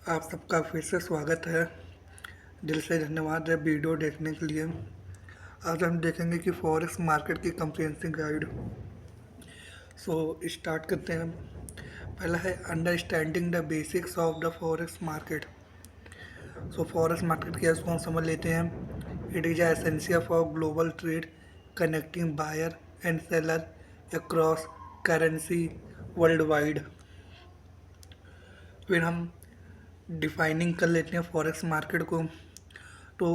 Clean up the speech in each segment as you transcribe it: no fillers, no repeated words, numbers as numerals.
आप सबका फिर से स्वागत है। दिल से धन्यवाद है वीडियो देखने के लिए। आज हम देखेंगे कि फॉरेक्स मार्केट की कंप्रिहेंसिव गाइड। स्टार्ट करते हैं। पहला है understanding the basics of the forex market. Forex market क्या है उसको हम समझ लेते हैं। It is essential for global trade, connecting buyer and seller across currency worldwide. फिर हम डिफाइनिंग कर लेते हैं फॉरेक्स मार्केट को। तो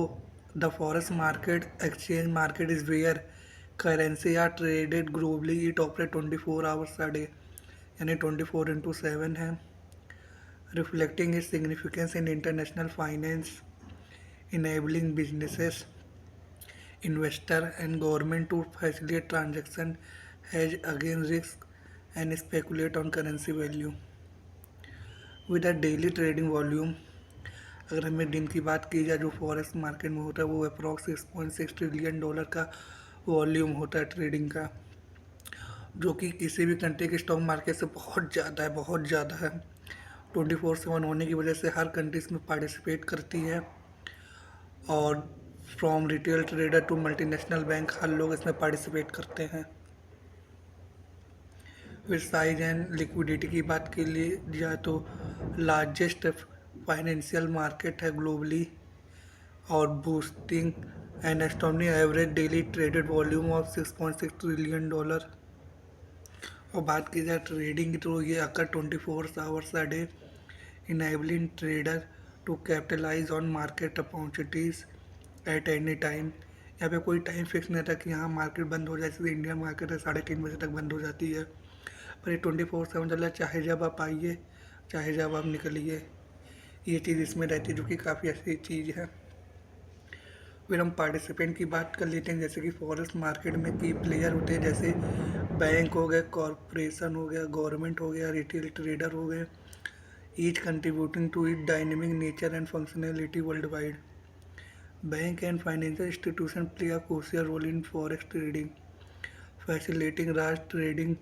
the forex market exchange market is where currency are traded globally. It operate 24 hours a day, यानी 24/7 है। Reflecting its significance in international finance, enabling businesses, investor and government to facilitate transaction, hedge against risk and speculate on currency value. With a daily trading volume, अगर हमें दिन की बात की जाए जो फॉरेक्स मार्केट में होता है वो अप्रॉक्स $6.6 ट्रिलियन का वॉल्यूम होता है ट्रेडिंग का, जो कि किसी भी कंट्री के स्टॉक मार्केट से बहुत ज़्यादा है, बहुत ज़्यादा है। 24/7 होने की वजह से हर कंट्री इसमें पार्टिसिपेट करती है और from retail trader to multinational bank हर लोग इसमें पार्टिसिपेट करते हैं। फिर साइज एंड लिक्विडिटी की बात के लिए जाए तो लार्जेस्ट फाइनेंशियल मार्केट है ग्लोबली और boosting an astonishing average daily traded volume of $6.6 trillion. और बात की जाए ट्रेडिंग की तो ये occurs 24 hours a day, enabling trader to capitalize on market opportunities at any time. यहाँ पे कोई टाइम फिक्स नहीं रहता कि यहाँ मार्केट बंद हो जाए, जैसे इंडियन मार्केट है 3:30 बजे तक बंद हो जाती है, पर ये 24/7 चल रहा है। चाहे जब आप आइए, चाहे जब आप निकलिए, ये चीज़ इसमें रहती है, जो कि काफ़ी अच्छी चीज़ है। फिर हम पार्टिसिपेंट की बात कर लेते हैं, जैसे कि फॉरेक्स मार्केट में की प्लेयर होते हैं, जैसे बैंक हो गए, कॉरपोरेशन हो गया, गवर्नमेंट हो गया, रिटेल ट्रेडर हो गए, each contributing to it dynamic nature and functionality world wide. Bank and financial institution play a crucial role in forex trading, facilitating rash trading,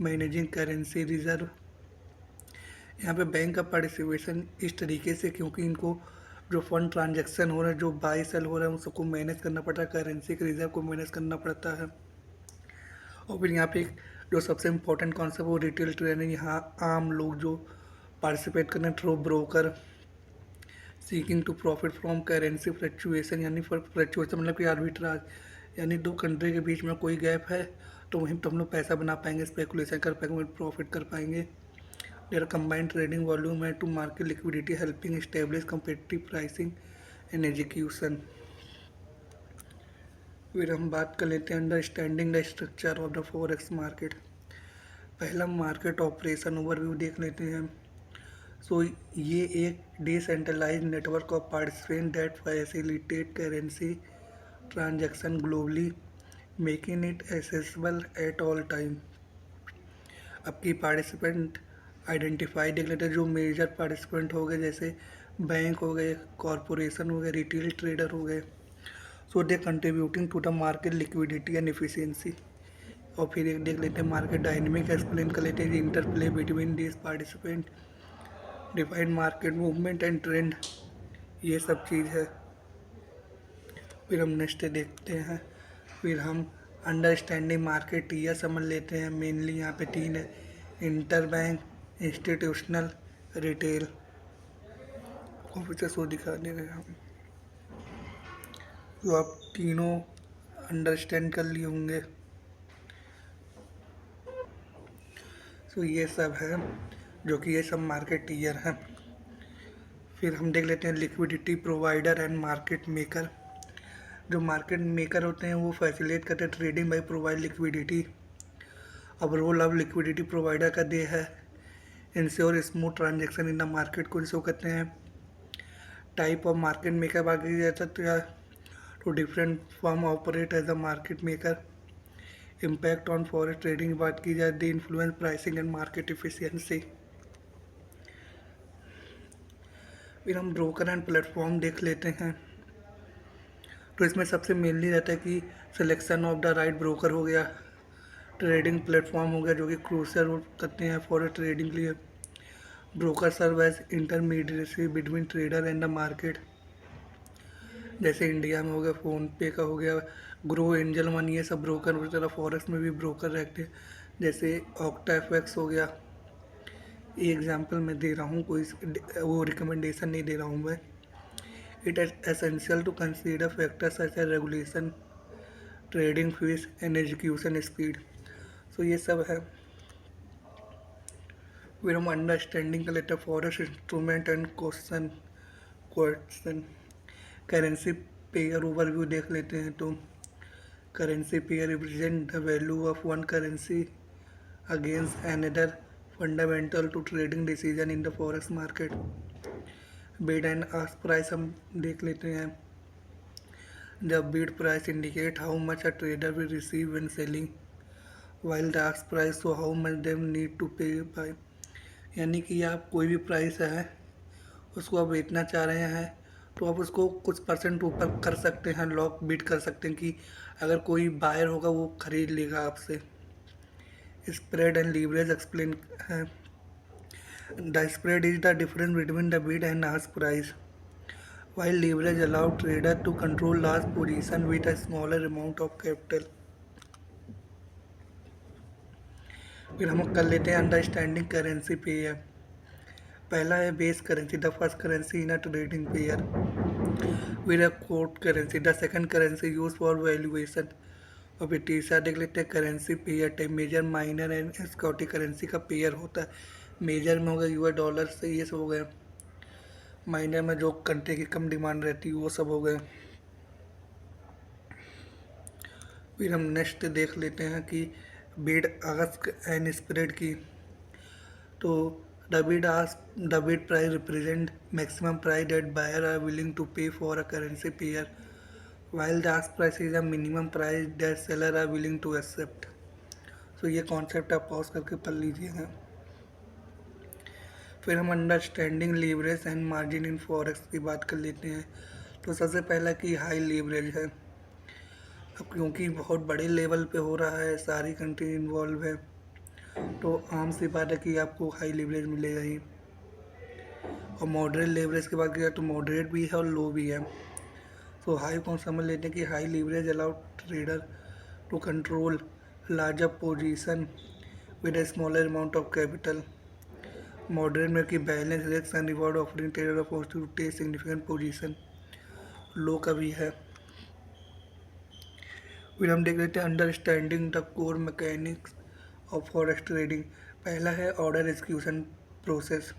managing currency reserve. यहाँ पे bank का participation इस तरीके से, क्योंकि इनको जो फंड ट्रांजैक्शन हो रहा है, जो बाई सेल हो रहा है, उन सबको मैनेज करना पड़ता है, करेंसी के रिजर्व को मैनेज करना पड़ता है। और फिर यहाँ पे एक जो सबसे इम्पोर्टेंट कॉन्सेप्ट वो रिटेल ट्रेडिंग, यहाँ आम लोग जो पार्टिसिपेट कर रहे हैं through broker, seeking to profit from currency fluctuation, यानी फ्लक्चुएशन मतलब कि आर्बिट्राज, यानी दो कंट्री के बीच में कोई गैप है तो वहीं पर हम लोग पैसा बना पाएंगे, स्पेकुलेशन कर पाएंगे, प्रॉफिट कर पाएंगे। देयर combined trading volume है to market liquidity, helping establish competitive pricing and execution. फिर हम बात कर लेते हैं understanding the structure of the forex market. पहला मार्केट ऑपरेशन ओवरव्यू देख लेते हैं। ये एक decentralise network of participant that facilitate currency transaction globally, making it accessible at all time. अब की पार्टिसिपेंट आइडेंटिफाई देख लेते हैं। जो मेजर पार्टिसिपेंट हो गए, जैसे बैंक हो गए, कॉरपोरेशन हो गए, रिटेल ट्रेडर हो गए, so they contributing to the market liquidity and efficiency. और फिर एक देख लेते हैं मार्केट डायनेमिक, एक्सप्लेन कर लेते हैं interplay between this participant, define market movement and trend, ये सब चीज़ है। फिर हम नेक्स्ट देखते हैं। फिर हम अंडरस्टैंडिंग मार्केट यह समझ लेते हैं। मेनली यहाँ पे तीन है, inter bank, institutional, retail. Officer show दिखा दे रहे हैं हम, तो आप तीनों अंडरस्टैंड कर लिए होंगे। ये सब है जो कि ये सब मार्केट ईयर है। फिर हम देख लेते हैं liquidity provider and market maker. जो मार्केट मेकर होते हैं वो फैसिलिटेट करते हैं ट्रेडिंग बाई प्रोवाइड लिक्विडिटी। अब रोल ऑफ लिक्विडिटी प्रोवाइडर का दे है ensure smooth transaction in the market को इंश्योर करते हैं। टाइप ऑफ मार्केट मेकर बाकी जाता तो different firm operate as a market maker. Impact on forex trading की बात की जाए, the influence pricing and market efficiency. फिर हम ब्रोकर एंड प्लेटफॉर्म देख लेते हैं। तो इसमें सबसे मेनली रहता है कि selection of the right broker हो गया, ट्रेडिंग प्लेटफॉर्म हो गया जो कि क्रूशियल रोल करते हैं फॉरेक्स ट्रेडिंग के लिए, broker serve as intermediacy between trader and the market. जैसे इंडिया में हो गया फ़ोन पे का, हो गया ग्रो, एंजल वन, ये सब ब्रोकर। उसी तरह फॉरेक्स में भी ब्रोकर रहते हैं, जैसे ऑक्टा एफएक्स हो गया। ये एग्जांपल मैं दे रहा हूँ, कोई वो रिकमेंडेशन नहीं दे रहा हूँ मैं। It is essential to consider factors such as regulation, trading fees and execution speed. So ये सब है। फिर हम अंडरस्टैंडिंग का लेते हैं forex instrument and question currency pair overview देख लेते हैं। तो currency pair represent the value of one currency against another, fundamental to trading decision in the forex market. Bid and ask price हम देख लेते हैं। The bid price indicate how much a trader will receive when selling, while the ask price so how much they need to pay by। यानी कि आप कोई भी price है उसको आप बेचना चाह रहे हैं तो आप उसको कुछ परसेंट ऊपर कर सकते हैं, लॉक बीट कर सकते हैं कि अगर कोई बायर होगा वो खरीद लेगा आपसे। स्प्रेड एंड लीवरेज एक्सप्लेन है। The spread is the difference between the bid and ask price, while leverage allow trader to control large position with a smaller amount of capital। फिर हम कर लेते हैं अंडरस्टैंडिंग करेंसी पेयर। पहला है base currency, the first currency in a trading pair. फिर है quote currency, the second currency used for valuation. और फिर तीसरा देख लेते हैं currency pair type. Major, minor and exotic currency का पेयर होता है। मेजर में हो गया यूएस डॉलर से, ये सब हो गए। माइनर में जो कंट्री की कम डिमांड रहती है वो सब हो गए। फिर हम नेक्स्ट देख लेते हैं कि बिड आस्क एंड स्प्रेड की। तो the bid price represent maximum price that buyer are willing to pay for a currency pair, while the ask price is a minimum price that seller are willing to accept। सो ये concept आप pause करके पढ़ लीजिएगा। फिर हम understanding leverage and margin in forex की बात कर लेते हैं। तो सबसे पहला कि हाई लीवरेज है। अब क्योंकि बहुत बड़े लेवल पे हो रहा है, सारी कंट्री इन्वॉल्व है, तो आम सी बात है कि आपको हाई लीवरेज मिलेगा ही। और मॉडरेट लेवरेज की बात करें तो मॉडरेट भी है और लो भी है। तो हाई कौन समझ लेते हैं कि high leverage allow trader to control larger position with a smaller amount of capital. Moderate में कि balance risk and reward offering trader opportunity to take significant position. Low का भी है। फिर हम देख लेते हैं understanding the core mechanics of forex trading. पहला है ऑर्डर एग्जीक्यूशन प्रोसेस।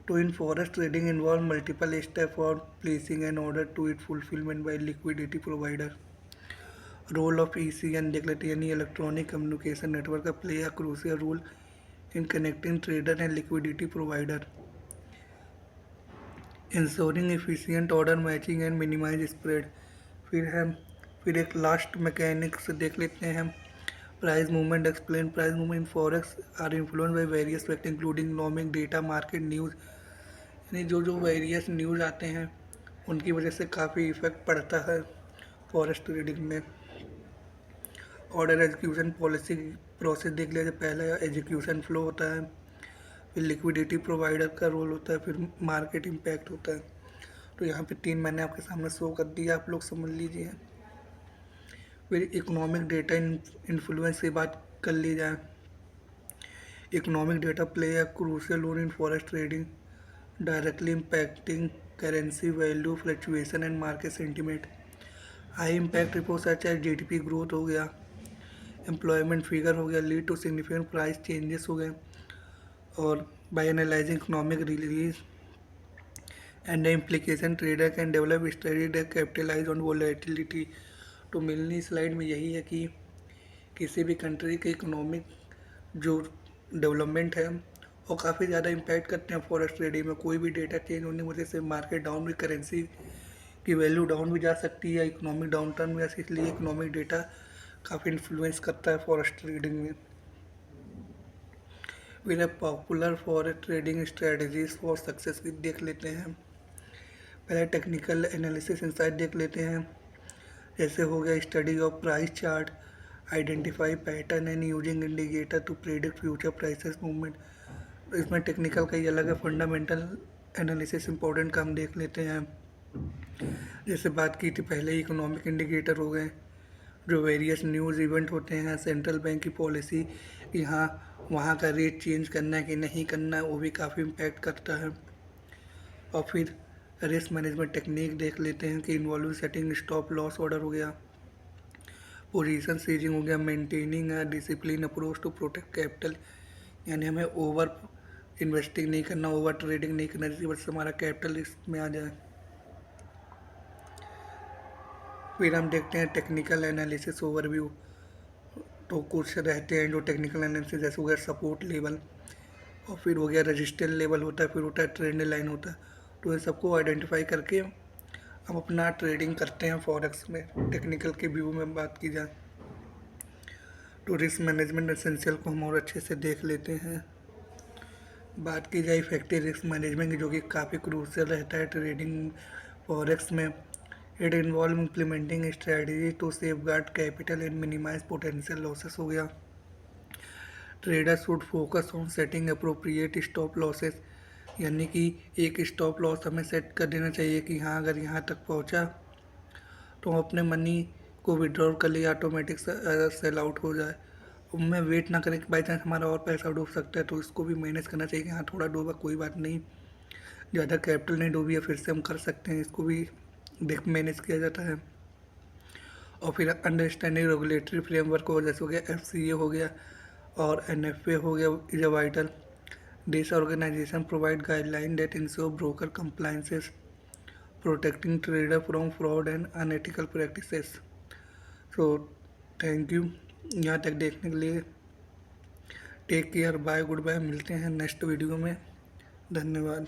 तो in forex trading involve multiple step for placing an order to it fulfillment by liquidity provider. Role of ECN देख लेते हैं, यानी इलेक्ट्रॉनिक कम्युनिकेशन नेटवर्क का play a crucial role in connecting trader and liquidity provider, ensuring efficient order matching and minimise spread. फिर एक last mechanics देख लेते हैं, price movement explain. Price movement in forex are influence by various factor including economic data, market news. यानी जो various news आते हैं उनकी वजह से काफ़ी इफेक्ट पड़ता है फॉरेक्स ट्रेडिंग में। ऑर्डर एग्जीक्यूशन पॉलिसी प्रोसेस देख लिया जाए। पहला एग्जीक्यूशन फ्लो होता है, फिर लिक्विडिटी प्रोवाइडर का रोल होता है, फिर मार्केट इम्पैक्ट होता है। तो यहाँ पे 3 मैंने आपके सामने शो कर दिया, आप लोग समझ लीजिए। फिर इकोनॉमिक डेटा इन्फ्लुएंस की बात कर ली जाए। Economic data play a crucial role in forex trading, directly impacting currency value fluctuation and market sentiment. High impact report such as GDP growth हो गया, एम्प्लॉयमेंट फिगर हो गया, lead to significant price changes हो गए। और by analysing economic release and the implication trader can develop strategy that capitalise on volatility. तो मिलनी slide में यही है कि किसी भी कंट्री के इकोनॉमिक जो डेवलपमेंट है वो काफ़ी ज़्यादा इम्पैक्ट करते हैं फॉरेक्स ट्रेडिंग में। कोई भी डेटा चेंज होने की वजह से मार्केट डाउन भी, करेंसी की वैल्यू डाउन भी जा सकती है, इकोनॉमिक डाउन टर्न में। इसलिए इकोनॉमिक डेटा काफ़ी इन्फ्लुएंस करता है फॉरेक्स ट्रेडिंग में। फिर popular forex trading strategies for success की देख लेते हैं। पहले टेक्निकल एनालिसिस इंसाइट देख लेते हैं। जैसे हो गया study of price chart, identify pattern and using indicator to predict future prices movement. इसमें टेक्निकल का ही अलग है, फंडामेंटल एनालिसिस इंपॉर्टेंट काम देख लेते हैं। जैसे बात की थी पहले, इकोनॉमिक इंडिकेटर हो गए, जो वेरियस न्यूज़ इवेंट होते हैं, सेंट्रल बैंक की पॉलिसी, यहाँ वहाँ का रेट चेंज करना है कि नहीं करना है, वो भी काफ़ी इम्पैक्ट करता है। और फिर रिस्क मैनेजमेंट टेक्निक देख लेते हैं कि involve setting stop loss order हो गया, पोजीशन सीजिंग हो गया, maintaining discipline approach to protect capital, यानी हमें ओवर इन्वेस्टिंग नहीं करना, ओवर ट्रेडिंग नहीं करना जिसकी वजह से हमारा कैपिटल रिस्क में आ जाए। फिर हम देखते हैं टेक्निकल एनालिसिस ओवरव्यू, तो कुछ रहते हैं जो टेक्निकल एनालिसिस, जैसे हो गया सपोर्ट लेवल, और फिर हो गया रजिस्टेंस लेवल होता है, फिर होता है ट्रेंड लाइन होता है। तो इन सबको आइडेंटिफाई करके हम अपना ट्रेडिंग करते हैं फॉरेक्स में। टेक्निकल के व्यू में बात की जाए तो रिस्क मैनेजमेंट एसेंशियल को हम और अच्छे से देख लेते हैं। बात की जाए इफेक्टिव रिस्क मैनेजमेंट की, जो कि काफ़ी क्रूशियल रहता है ट्रेडिंग फॉरेक्स में। It involve implementing strategy to safeguard capital and minimise potential losses हो गया। Trader should focus on setting appropriate stop losses, यानी कि एक स्टॉप लॉस हमें सेट कर देना चाहिए कि हाँ अगर यहाँ तक पहुँचा तो हम अपने मनी को विड्रॉ कर लिए, ऑटोमेटिक सेल आउट हो जाए। उनमें वेट ना करें कि बाई चांस हमारा और पैसा डूब सकता है, तो इसको भी मैनेज करना चाहिए कि हाँ थोड़ा डूबा कोई बात नहीं, ज़्यादा कैपिटल नहीं डूबी है, फिर से हम कर सकते हैं, इसको भी देख मैनेज किया जाता है। और फिर अंडरस्टैंडिंग रेगुलेटरी फ्रेमवर्क हो, जैसे हो गया FCA हो गया और NFA हो गया, is a vital. This organisation provide guideline that ensure broker compliances, protecting trader from fraud and unethical practices. So thank you यहाँ तक देखने के लिए। Take care, bye, goodbye, मिलते हैं नेक्स्ट वीडियो में। धन्यवाद।